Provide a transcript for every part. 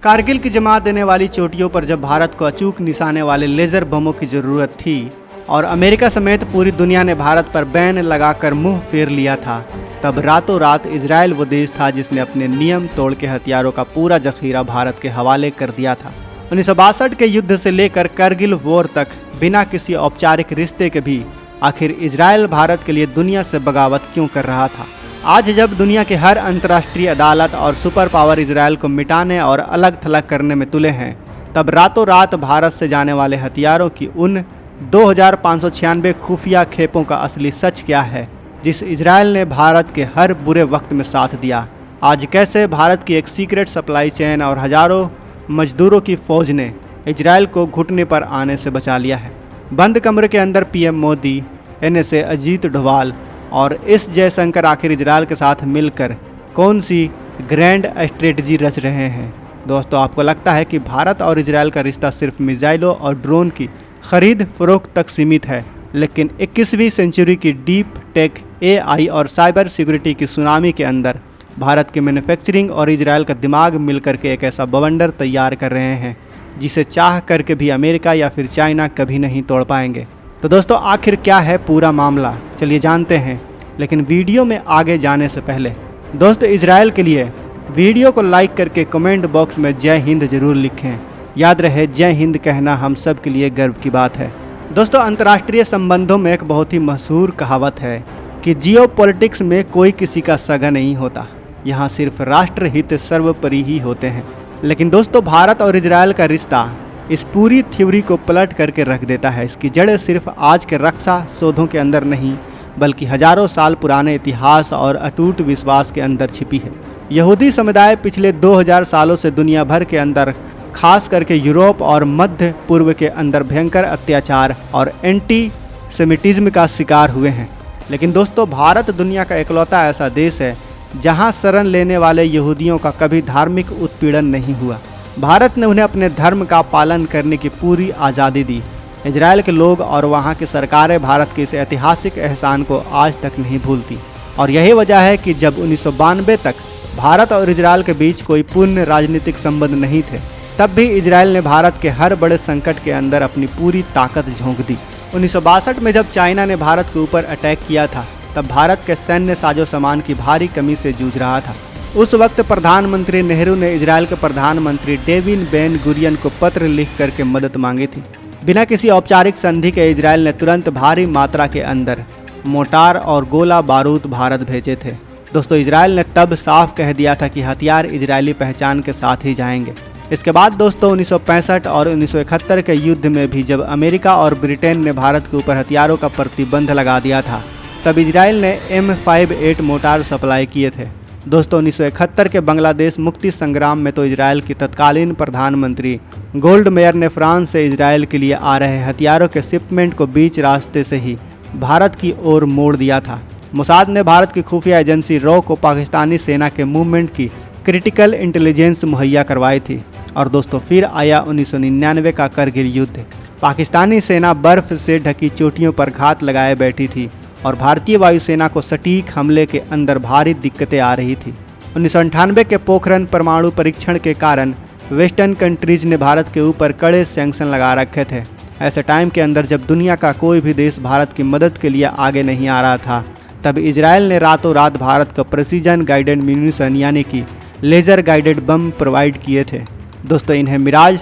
कारगिल की जमा देने वाली चोटियों पर जब भारत को अचूक निशाने वाले लेज़र बमों की ज़रूरत थी और अमेरिका समेत पूरी दुनिया ने भारत पर बैन लगाकर मुंह फेर लिया था, तब रातों रात इजराइल वो देश था जिसने अपने नियम तोड़ के हथियारों का पूरा जखीरा भारत के हवाले कर दिया था। 1962 के युद्ध से लेकर कारगिल वॉर तक बिना किसी औपचारिक रिश्ते के भी आखिर इजराइल भारत के लिए दुनिया से बगावत क्यों कर रहा था। आज जब दुनिया के हर अंतर्राष्ट्रीय अदालत और सुपर पावर इजराइल को मिटाने और अलग थलग करने में तुले हैं, तब रातों रात भारत से जाने वाले हथियारों की उन 2596 खुफिया खेपों का असली सच क्या है जिस इजराइल ने भारत के हर बुरे वक्त में साथ दिया। आज कैसे भारत की एक सीक्रेट सप्लाई चेन और हजारों मजदूरों की फौज ने इजराइल को घुटने पर आने से बचा लिया है। बंद कमरे के अंदर पीएम मोदी, NSA अजीत डोभाल और एस जयशंकर आखिर इजराइल के साथ मिलकर कौन सी ग्रैंड स्ट्रेटजी रच रहे हैं। दोस्तों, आपको लगता है कि भारत और इजराइल का रिश्ता सिर्फ मिसाइलों और ड्रोन की खरीद फरोख्त तक सीमित है, लेकिन 21वीं सेंचुरी की डीप टेक, AI और साइबर सिक्योरिटी की सुनामी के अंदर भारत के मैन्युफैक्चरिंग और इजराइल का दिमाग मिलकर के एक ऐसा बवंडर तैयार कर रहे हैं जिसे चाह करके भी अमेरिका या फिर चाइना कभी नहीं तोड़ पाएंगे। तो दोस्तों, आखिर क्या है पूरा मामला, चलिए जानते हैं। लेकिन वीडियो में आगे जाने से पहले दोस्तों, इजराइल के लिए वीडियो को लाइक करके कमेंट बॉक्स में जय हिंद जरूर लिखें। याद रहे, जय हिंद कहना हम सब के लिए गर्व की बात है। दोस्तों, अंतर्राष्ट्रीय संबंधों में एक बहुत ही मशहूर कहावत है कि जियोपॉलिटिक्स में कोई किसी का सगा नहीं होता, यहाँ सिर्फ राष्ट्र हित सर्वोपरि ही होते हैं। लेकिन दोस्तों, भारत और इजराइल का रिश्ता इस पूरी थ्योरी को पलट करके रख देता है। इसकी जड़ें सिर्फ आज के रक्षा सौदों के अंदर नहीं, बल्कि हजारों साल पुराने इतिहास और अटूट विश्वास के अंदर छिपी है। यहूदी समुदाय पिछले 2000 सालों से दुनिया भर के अंदर, खास करके यूरोप और मध्य पूर्व के अंदर भयंकर अत्याचार और एंटी सेमिटिज्म का शिकार हुए हैं। लेकिन दोस्तों, भारत दुनिया का इकलौता ऐसा देश है जहां शरण लेने वाले यहूदियों का कभी धार्मिक उत्पीड़न नहीं हुआ। भारत ने उन्हें अपने धर्म का पालन करने की पूरी आज़ादी दी। इजराइल के लोग और वहां की सरकारें भारत के इस ऐतिहासिक एहसान को आज तक नहीं भूलती, और यही वजह है कि जब 1992 तक भारत और इजराइल के बीच कोई पूर्ण राजनीतिक संबंध नहीं थे, तब भी इजराइल ने भारत के हर बड़े संकट के अंदर अपनी पूरी ताकत झोंक दी। 1962 में जब चाइना ने भारत के ऊपर अटैक किया था, तब भारत के सैन्य साजो सामान की भारी कमी से जूझ रहा था। उस वक्त प्रधानमंत्री नेहरू ने इजराइल के प्रधानमंत्री डेविड बेन गुरियन को पत्र लिख करके मदद मांगी थी। बिना किसी औपचारिक संधि के इजराइल ने तुरंत भारी मात्रा के अंदर मोटार और गोला बारूद भारत भेजे थे। दोस्तों, इजराइल ने तब साफ कह दिया था कि हथियार इजरायली पहचान के साथ ही जाएंगे। इसके बाद दोस्तों, 1965 और 1971 के युद्ध में भी जब अमेरिका और ब्रिटेन ने भारत के ऊपर हथियारों का प्रतिबंध लगा दिया था, तब इजराइल ने M58 मोटार सप्लाई किए थे। दोस्तों, 1971 के बांग्लादेश मुक्ति संग्राम में तो इजराइल की तत्कालीन प्रधानमंत्री गोल्डमेयर ने फ्रांस से इजराइल के लिए आ रहे हथियारों के शिपमेंट को बीच रास्ते से ही भारत की ओर मोड़ दिया था। मोसाद ने भारत की खुफिया एजेंसी रॉ को पाकिस्तानी सेना के मूवमेंट की क्रिटिकल इंटेलिजेंस मुहैया करवाई थी। और दोस्तों, फिर आया 1999 का कारगिल युद्ध। पाकिस्तानी सेना बर्फ से ढकी चोटियों पर घात लगाए बैठी थी और भारतीय वायुसेना को सटीक हमले के अंदर भारी दिक्कतें आ रही थी। 1998 के पोखरण परमाणु परीक्षण के कारण वेस्टर्न कंट्रीज ने भारत के ऊपर कड़े सैंक्शन लगा रखे थे। ऐसे टाइम के अंदर जब दुनिया का कोई भी देश भारत की मदद के लिए आगे नहीं आ रहा था, तब इजराइल ने रातों रात भारत को प्रेसिजन गाइडेड म्यूनिशन यानी कि लेज़र गाइडेड बम प्रोवाइड किए थे। दोस्तों, इन्हें मिराज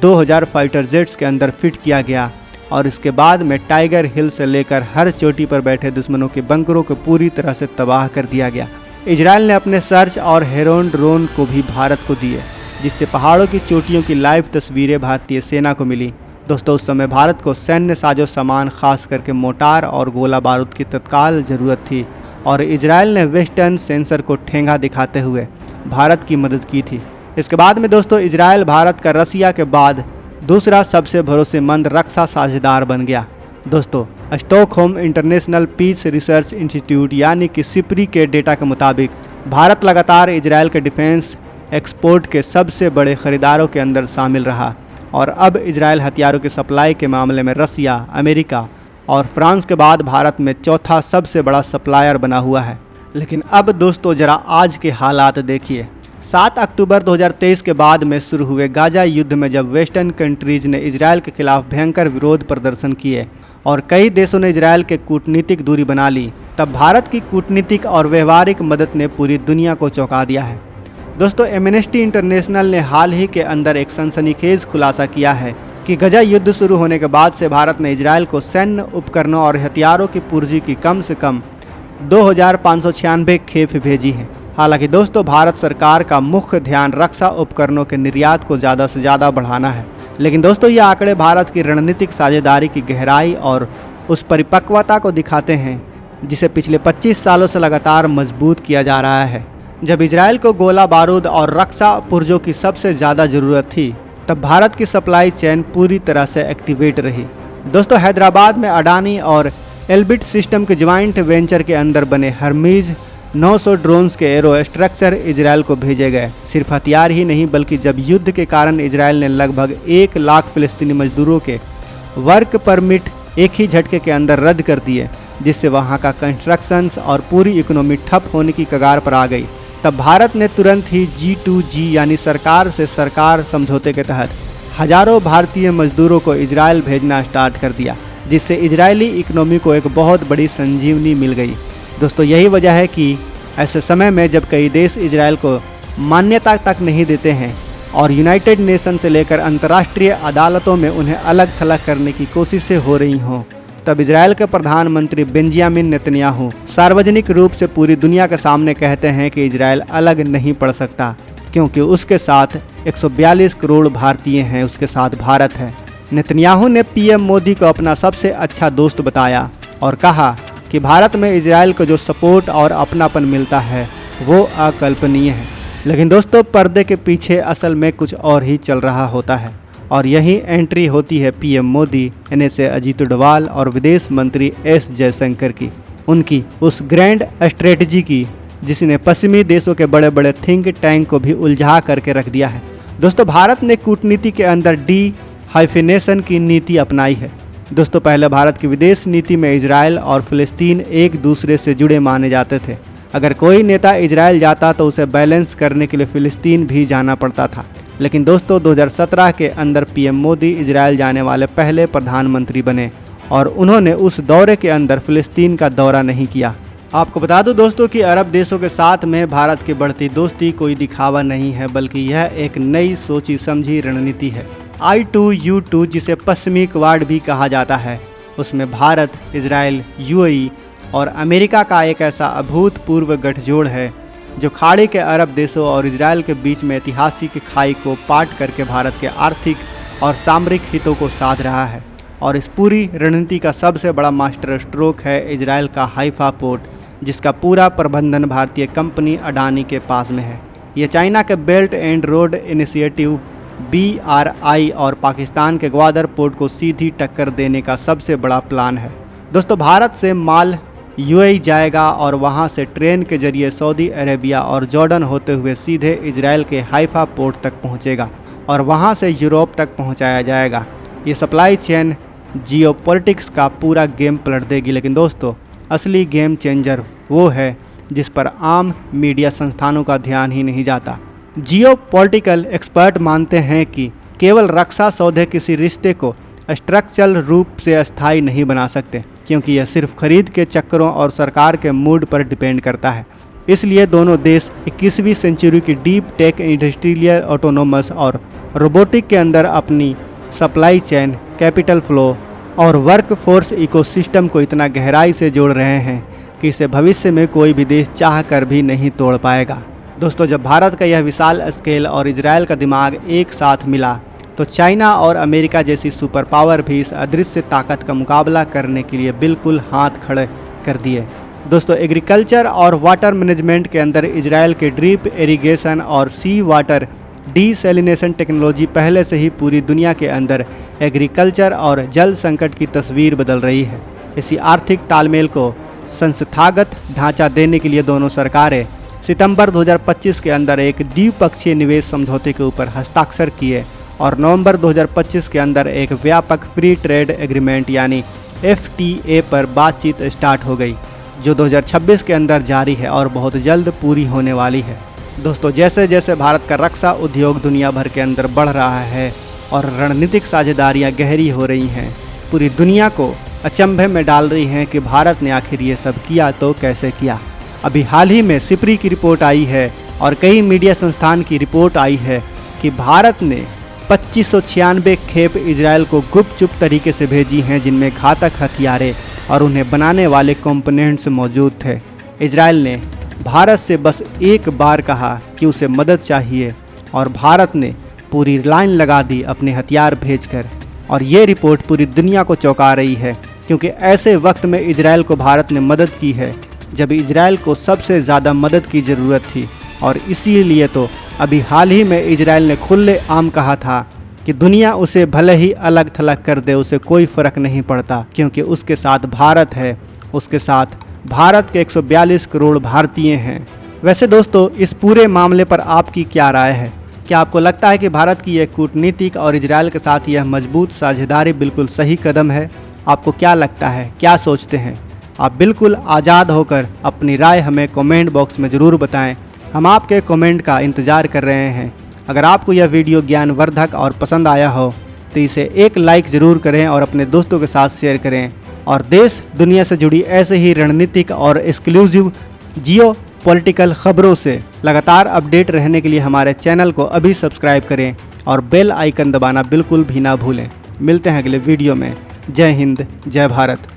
2000 फाइटर जेट्स के अंदर फिट किया गया और इसके बाद में टाइगर हिल से लेकर हर चोटी पर बैठे दुश्मनों के बंकरों को पूरी तरह से तबाह कर दिया गया। इजराइल ने अपने सर्च और हेरोन ड्रोन को भी भारत को दिए, जिससे पहाड़ों की चोटियों की लाइव तस्वीरें भारतीय सेना को मिली। दोस्तों, उस समय भारत को सैन्य साजो सामान, खास करके मोटार और गोला बारूद की तत्काल ज़रूरत थी, और इजराइल ने वेस्टर्न सेंसर को ठेंगा दिखाते हुए भारत की मदद की थी। इसके बाद में दोस्तों, इजराइल भारत का रसिया के बाद दूसरा सबसे भरोसेमंद रक्षा साझेदार बन गया। दोस्तों, Stockholm International Peace Research Institute यानी कि सिप्री के डेटा के मुताबिक भारत लगातार इजराइल के डिफेंस एक्सपोर्ट के सबसे बड़े खरीदारों के अंदर शामिल रहा, और अब इजराइल हथियारों की सप्लाई के मामले में रसिया, अमेरिका और फ्रांस के बाद भारत में चौथा सबसे बड़ा सप्लायर बना हुआ है। लेकिन अब दोस्तों, जरा आज के हालात देखिए। 7 अक्टूबर 2023 के बाद में शुरू हुए गाजा युद्ध में जब वेस्टर्न कंट्रीज ने इजरायल के खिलाफ भयंकर विरोध प्रदर्शन किए और कई देशों ने इजरायल के कूटनीतिक दूरी बना ली, तब भारत की कूटनीतिक और व्यवहारिक मदद ने पूरी दुनिया को चौंका दिया है। दोस्तों, एमनेस्टी इंटरनेशनल ने हाल ही के अंदर एक सनसनीखेज खुलासा किया है कि गाजा युद्ध शुरू होने के बाद से भारत ने इजरायल को सैन्य उपकरणों और हथियारों की पूर्ति की कम से कम 2596 खेप भेजी हैं। हालांकि दोस्तों, भारत सरकार का मुख्य ध्यान रक्षा उपकरणों के निर्यात को ज़्यादा से ज़्यादा बढ़ाना है। लेकिन दोस्तों, ये आंकड़े भारत की रणनीतिक साझेदारी की गहराई और उस परिपक्वता को दिखाते हैं जिसे पिछले 25 सालों से लगातार मजबूत किया जा रहा है। जब इजरायल को गोला बारूद और रक्षा पुर्जों की सबसे ज़्यादा ज़रूरत थी, तब भारत की सप्लाई चेन पूरी तरह से एक्टिवेट रही। दोस्तों, हैदराबाद में अडानी और एल्बिट सिस्टम के ज्वाइंट वेंचर के अंदर बने हर्मीज 900 ड्रोन्स के एरो स्ट्रक्चर इजरायल को भेजे गए। सिर्फ हथियार ही नहीं, बल्कि जब युद्ध के कारण इजरायल ने लगभग 1 लाख फिलिस्तीनी मजदूरों के वर्क परमिट एक ही झटके के अंदर रद्द कर दिए, जिससे वहां का कंस्ट्रक्शंस और पूरी इकोनॉमी ठप होने की कगार पर आ गई। तब भारत ने तुरंत ही G2G यानी सरकार से सरकार समझौते के तहत हजारों भारतीय मजदूरों को इजरायल भेजना स्टार्ट कर दिया, जिससे इजरायली इकोनॉमी को एक बहुत बड़ी संजीवनी मिल गई। दोस्तों, यही वजह है कि ऐसे समय में जब कई देश इजरायल को मान्यता तक नहीं देते हैं और यूनाइटेड नेशन से लेकर अंतर्राष्ट्रीय अदालतों में उन्हें अलग थलग करने की कोशिशें हो रही हों, तब इजरायल के प्रधानमंत्री बेंजामिन नेतन्याहू सार्वजनिक रूप से पूरी दुनिया के सामने कहते हैं कि इजरायल अलग नहीं पड़ सकता, क्योंकि उसके साथ 142 करोड़ भारतीय हैं, उसके साथ भारत है। नेतन्याहू ने पीएम मोदी को अपना सबसे अच्छा दोस्त बताया और कहा कि भारत में इजरायल को जो सपोर्ट और अपनापन मिलता है वो अकल्पनीय है। लेकिन दोस्तों, पर्दे के पीछे असल में कुछ और ही चल रहा होता है और यही एंट्री होती है पीएम मोदी, NSA अजीत डोभाल और विदेश मंत्री S जयशंकर की, उनकी उस ग्रैंड स्ट्रेटजी की जिसने पश्चिमी देशों के बड़े बड़े थिंक टैंक को भी उलझा करके रख दिया है। दोस्तों, भारत ने कूटनीति के अंदर डी-हाइफिनेशन की नीति अपनाई है। दोस्तों, पहले भारत की विदेश नीति में इजरायल और फिलिस्तीन एक दूसरे से जुड़े माने जाते थे। अगर कोई नेता इजरायल जाता तो उसे बैलेंस करने के लिए फिलिस्तीन भी जाना पड़ता था। लेकिन दोस्तों, 2017 के अंदर पीएम मोदी इजरायल जाने वाले पहले प्रधानमंत्री बने और उन्होंने उस दौरे के अंदर फिलिस्तीन का दौरा नहीं किया। आपको बता दूं दोस्तों कि अरब देशों के साथ में भारत की बढ़ती दोस्ती कोई दिखावा नहीं है, बल्कि यह एक नई सोची समझी रणनीति है। I2U2 जिसे पश्चिमी क्वाड भी कहा जाता है, उसमें भारत, इजरायल, UAE और अमेरिका का एक ऐसा अभूतपूर्व गठजोड़ है जो खाड़ी के अरब देशों और इजरायल के बीच में ऐतिहासिक खाई को पाट करके भारत के आर्थिक और सामरिक हितों को साध रहा है। और इस पूरी रणनीति का सबसे बड़ा मास्टर स्ट्रोक है इजरायल का हाइफा पोर्ट, जिसका पूरा प्रबंधन भारतीय कंपनी अडानी के पास में है। ये चाइना के belt and road initiative BRI और पाकिस्तान के ग्वादर पोर्ट को सीधी टक्कर देने का सबसे बड़ा प्लान है। दोस्तों, भारत से माल UAE जाएगा और वहां से ट्रेन के जरिए सऊदी अरेबिया और जॉर्डन होते हुए सीधे इजरायल के हाइफा पोर्ट तक पहुंचेगा और वहां से यूरोप तक पहुंचाया जाएगा। ये सप्लाई चेन जियोपॉलिटिक्स का पूरा गेम पलट देगी। लेकिन दोस्तों, असली गेम चेंजर वो है जिस पर आम मीडिया संस्थानों का ध्यान ही नहीं जाता। जियोपॉलिटिकल एक्सपर्ट मानते हैं कि केवल रक्षा सौदे किसी रिश्ते को स्ट्रक्चरल रूप से अस्थायी नहीं बना सकते, क्योंकि यह सिर्फ खरीद के चक्करों और सरकार के मूड पर डिपेंड करता है। इसलिए दोनों देश 21वीं सेंचुरी की डीप टेक, इंडस्ट्रियल, ऑटोनोमस और रोबोटिक के अंदर अपनी सप्लाई चेन, कैपिटल फ्लो और वर्क फोर्स इकोसिस्टम को इतना गहराई से जोड़ रहे हैं कि इसे भविष्य में कोई भी देश चाह कर भी नहीं तोड़ पाएगा। दोस्तों, जब भारत का यह विशाल स्केल और इजरायल का दिमाग एक साथ मिला तो चाइना और अमेरिका जैसी सुपर पावर भी इस अदृश्य ताकत का मुकाबला करने के लिए बिल्कुल हाथ खड़े कर दिए। दोस्तों, एग्रीकल्चर और वाटर मैनेजमेंट के अंदर इजरायल के ड्रिप इरिगेशन और सी वाटर डीसैलिनेशन टेक्नोलॉजी पहले से ही पूरी दुनिया के अंदर एग्रीकल्चर और जल संकट की तस्वीर बदल रही है। इसी आर्थिक तालमेल को संस्थागत ढांचा देने के लिए दोनों सरकारें सितंबर 2025 के अंदर एक द्विपक्षीय निवेश समझौते के ऊपर हस्ताक्षर किए और नवंबर 2025 के अंदर एक व्यापक फ्री ट्रेड एग्रीमेंट यानी FTA पर बातचीत स्टार्ट हो गई, जो 2026 के अंदर जारी है और बहुत जल्द पूरी होने वाली है। दोस्तों, जैसे जैसे भारत का रक्षा उद्योग दुनिया भर के अंदर बढ़ रहा है और रणनीतिक साझेदारियां गहरी हो रही हैं, पूरी दुनिया को अचंभे में डाल रही हैं कि भारत ने आखिर ये सब किया तो कैसे किया। अभी हाल ही में सिप्री की रिपोर्ट आई है और कई मीडिया संस्थान की रिपोर्ट आई है कि भारत ने 2596 खेप इजराइल को गुपचुप तरीके से भेजी हैं, जिनमें घातक हथियारें और उन्हें बनाने वाले कंपोनेंट्स मौजूद थे। इजराइल ने भारत से बस एक बार कहा कि उसे मदद चाहिए और भारत ने पूरी लाइन लगा दी अपने हथियार भेजकर। और ये रिपोर्ट पूरी दुनिया को चौंका रही है, क्योंकि ऐसे वक्त में इजराइल को भारत ने मदद की है जब इजराइल को सबसे ज़्यादा मदद की ज़रूरत थी। और इसीलिए तो अभी हाल ही में इजराइल ने खुले आम कहा था कि दुनिया उसे भले ही अलग थलग कर दे, उसे कोई फ़र्क नहीं पड़ता, क्योंकि उसके साथ भारत है, उसके साथ भारत के 142 करोड़ भारतीय हैं। वैसे दोस्तों, इस पूरे मामले पर आपकी क्या राय है? क्या आपको लगता है कि भारत की यह कूटनीतिक और इजराइल के साथ यह मजबूत साझेदारी बिल्कुल सही कदम है? आपको क्या लगता है, क्या सोचते हैं? आप बिल्कुल आज़ाद होकर अपनी राय हमें कमेंट बॉक्स में ज़रूर बताएं। हम आपके कमेंट का इंतज़ार कर रहे हैं। अगर आपको यह वीडियो ज्ञानवर्धक और पसंद आया हो तो इसे एक लाइक ज़रूर करें और अपने दोस्तों के साथ शेयर करें। और देश दुनिया से जुड़ी ऐसे ही रणनीतिक और एक्सक्लूसिव जियो पॉलिटिकल खबरों से लगातार अपडेट रहने के लिए हमारे चैनल को अभी सब्सक्राइब करें और बेल आइकन दबाना बिल्कुल भी ना भूलें। मिलते हैं अगले वीडियो में। जय हिंद, जय भारत।